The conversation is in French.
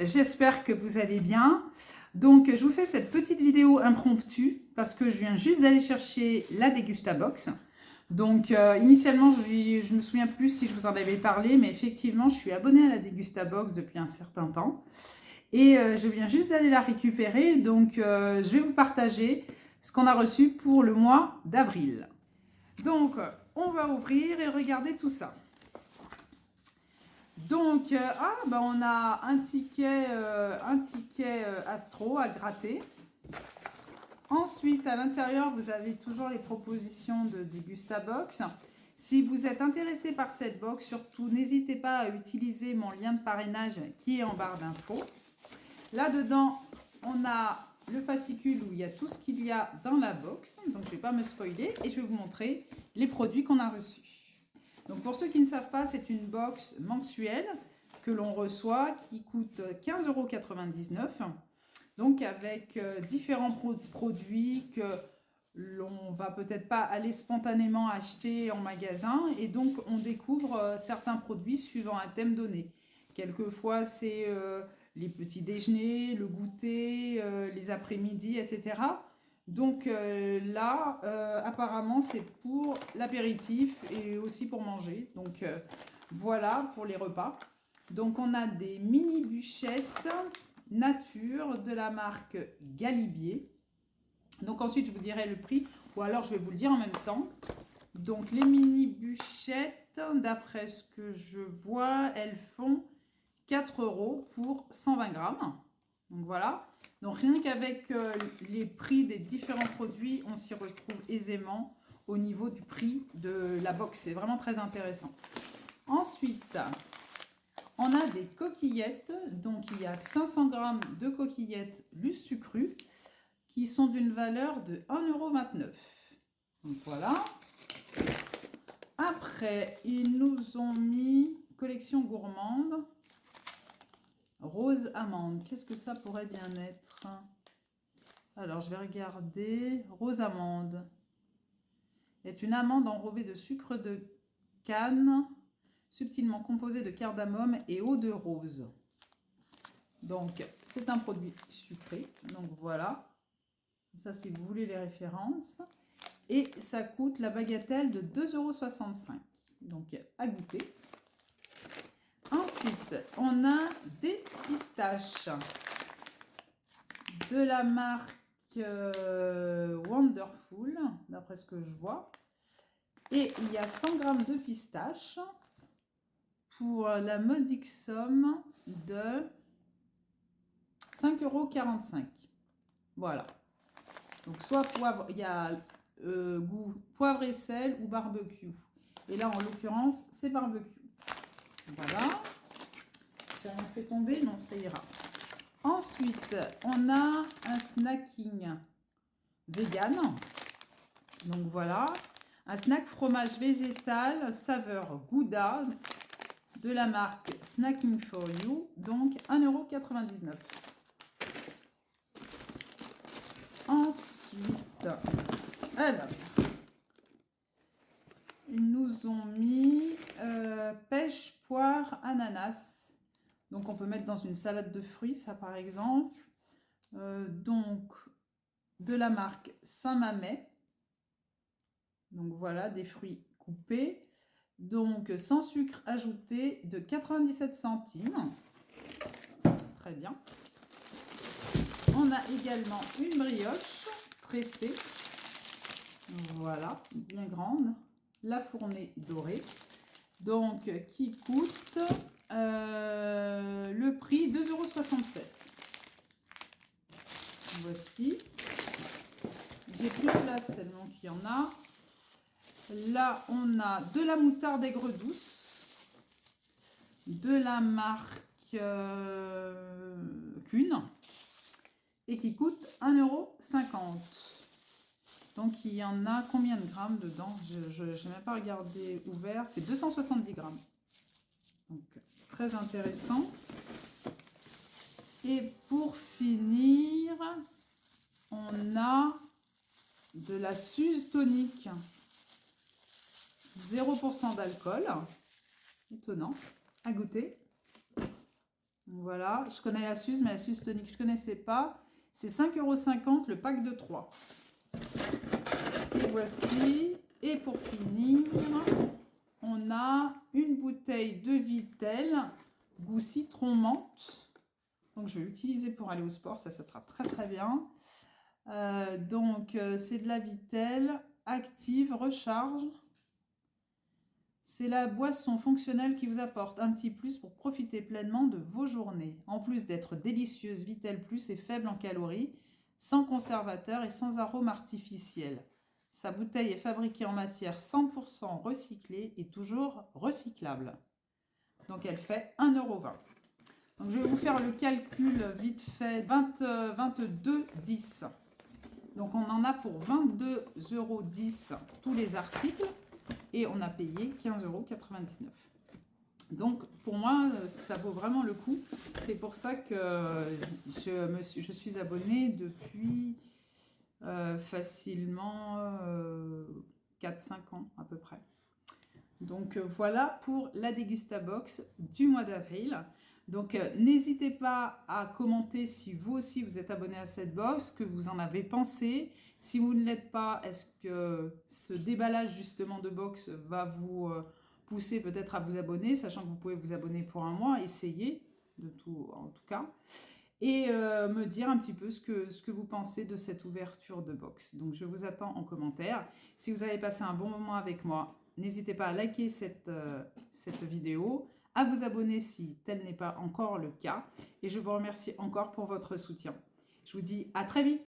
j'espère que vous allez bien. Donc je vous fais cette petite vidéo impromptue parce que je viens juste d'aller chercher la Dégustabox. Donc initialement, je me souviens plus si je vous en avais parlé, mais effectivement, je suis abonnée à la Dégustabox depuis un certain temps. Et je viens juste d'aller la récupérer, donc je vais vous partager ce qu'on a reçu pour le mois d'avril. Donc on va ouvrir et regarder tout ça. Donc, on a un ticket Astro à gratter. Ensuite, à l'intérieur, vous avez toujours les propositions de Dégustabox. Si vous êtes intéressé par cette box, surtout, n'hésitez pas à utiliser mon lien de parrainage qui est en barre d'infos. Là-dedans, on a le fascicule où il y a tout ce qu'il y a dans la box. Donc, je ne vais pas me spoiler et je vais vous montrer les produits qu'on a reçus. Donc pour ceux qui ne savent pas, c'est une box mensuelle que l'on reçoit qui coûte 15,99 €. Donc avec différents produits que l'on va peut-être pas aller spontanément acheter en magasin. Et donc on découvre certains produits suivant un thème donné. Quelquefois c'est les petits déjeuners, le goûter, les après-midi, etc. Donc là, apparemment, c'est pour l'apéritif et aussi pour manger. Donc voilà pour les repas. Donc on a des mini bûchettes nature de la marque Galibier. Donc ensuite, je vous dirai le prix ou alors je vais vous le dire en même temps. Donc les mini bûchettes, d'après ce que je vois, elles font 4 € pour 120 grammes. Donc voilà. Donc rien qu'avec les prix des différents produits, on s'y retrouve aisément au niveau du prix de la box. C'est vraiment très intéressant. Ensuite, on a des coquillettes. Donc il y a 500 grammes de coquillettes Lustu Cru qui sont d'une valeur de 1,29 €. Donc voilà. Après, ils nous ont mis collection gourmande. Rose amande, qu'est-ce que ça pourrait bien être? Alors, je vais regarder. Rose amande est une amande enrobée de sucre de canne, subtilement composée de cardamome et eau de rose. Donc, c'est un produit sucré. Donc, voilà. Ça, si vous voulez les références. Et ça coûte la bagatelle de 2,65 €. Donc, à goûter. Ensuite, on a des pistaches de la marque Wonderful, d'après ce que je vois. Et il y a 100 grammes de pistaches pour la modique somme de 5,45 €. Voilà. Donc, soit poivre, il y a goût poivre et sel ou barbecue. Et là, en l'occurrence, c'est barbecue. Voilà. J'ai rien fait tomber, non, ça ira. Ensuite, on a un snacking vegan. Donc voilà, un snack fromage végétal saveur Gouda de la marque Snacking for You, donc 1,99 €. Ensuite, alors, ils nous ont mis pêche, poire, ananas. Donc on peut mettre dans une salade de fruits, ça par exemple. Donc de la marque Saint-Mamet. Donc voilà, des fruits coupés. Donc sans sucre ajouté de 97 centimes. Très bien. On a également une brioche pressée. Voilà, bien grande. La fournée dorée. Donc qui coûte le prix 2,67 €. Voici. J'ai plus de place tellement qu'il y en a. Là, on a de la moutarde aigre douce de la marque Kuhn et qui coûte 1,50 €. Donc, il y en a combien de grammes dedans? Je n'ai même pas regardé ouvert. C'est 270 grammes. Donc, très intéressant. Et pour finir, on a de la Suze tonique. 0% d'alcool. Étonnant. À goûter. Voilà, je connais la Suze, mais la Suze tonique, je ne connaissais pas. C'est 5,50 € le pack de 3. Et voici, et pour finir, on a une bouteille de Vittel, goût citron menthe. Donc je vais l'utiliser pour aller au sport, ça sera très très bien. C'est de la Vittel, active, recharge. C'est la boisson fonctionnelle qui vous apporte un petit plus pour profiter pleinement de vos journées. En plus d'être délicieuse, Vittel Plus est faible en calories, sans conservateur et sans arôme artificiel. Sa bouteille est fabriquée en matière 100% recyclée et toujours recyclable. Donc elle fait 1,20 €. Donc je vais vous faire le calcul vite fait, 22,10 €. Donc on en a pour 22,10 € tous les articles. Et on a payé 15,99 €. Donc, pour moi, ça vaut vraiment le coup. C'est pour ça que je suis abonnée depuis facilement 4-5 ans à peu près. Donc, voilà pour la Dégustabox du mois d'avril. Donc, n'hésitez pas à commenter si vous aussi vous êtes abonné à cette box, que vous en avez pensé. Si vous ne l'êtes pas, est-ce que ce déballage justement de box va vous pousser peut-être à vous abonner, sachant que vous pouvez vous abonner pour un mois, essayer en tout cas, et me dire un petit peu ce que vous pensez de cette ouverture de box. Donc je vous attends en commentaire. Si vous avez passé un bon moment avec moi, n'hésitez pas à liker cette vidéo, à vous abonner si tel n'est pas encore le cas, et je vous remercie encore pour votre soutien. Je vous dis à très vite.